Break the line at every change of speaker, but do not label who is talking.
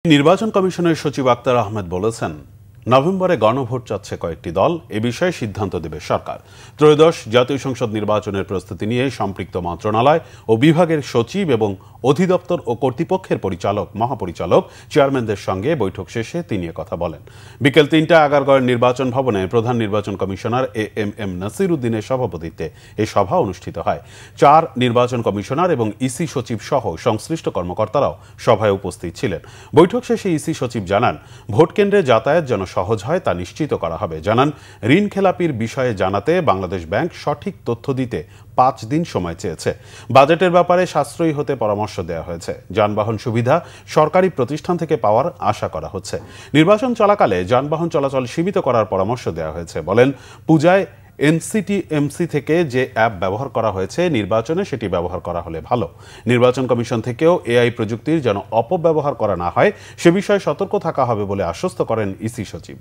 নির্বাচন কমিশনের সচিব আক্তার আহমেদ বলেছেন, নভেম্বরে গণভোট চাচ্ছে কয়েকটি দল, এ বিষয়ে সিদ্ধান্ত দেবে সরকার। ত্রয়োদশ জাতীয় সংসদ নির্বাচনের প্রস্তুতি নিয়ে সম্পৃক্ত মন্ত্রণালয় ও বিভাগের সচিব এবং অধিদপ্তর ও কর্তৃপক্ষের পরিচালক, মহাপরিচালক, চেয়ারম্যানদের সঙ্গে বৈঠক শেষে তিনি কথা বলেন। বিকেল ৩টায় আগারগাঁওয়ের নির্বাচন ভবনে প্রধান নির্বাচন কমিশনার এএমএম নাসির উদ্দিনের সভাপতিত্বে এই সভা অনুষ্ঠিত হয়। ৪ নির্বাচন কমিশনার এবং ইসি সচিব সহ সংশ্লিষ্ট কর্মকর্তারাও সভায় উপস্থিত ছিলেন। বৈঠক শেষে ইসি সচিব জানান, ভোট কেন্দ্রে যাতায়াত যেন সহজ হয় তা নিশ্চিত করা হবে। জানান, ঋণ খেলাপির বিষয়ে জানাতে বাংলাদেশ ব্যাংক সঠিক তথ্য দিতে ৫ দিন সময় চেয়েছে। বাজেটের ব্যাপারে সাশ্রয়ী হতে পরামর্শ দেওয়া হয়েছে। যানবাহন সুবিধা সরকারি প্রতিষ্ঠান থেকে পাওয়ার আশা করা হচ্ছে। নির্বাচন চলাকালে যানবাহন চলাচল সীমিত করার পরামর্শ দেওয়া হয়েছে। বলেন, পূজায় এনসিটিএমসি থেকে যে অ্যাপ ব্যবহার করা হয়েছে, নির্বাচনে সেটি ব্যবহার করা হলে ভালো। নির্বাচন কমিশন থেকেও এআই প্রযুক্তির যেন অপব্যবহার করা না হয় সে বিষয়ে সতর্ক থাকা হবে বলে আশ্বস্ত করেন ইসি সচিব।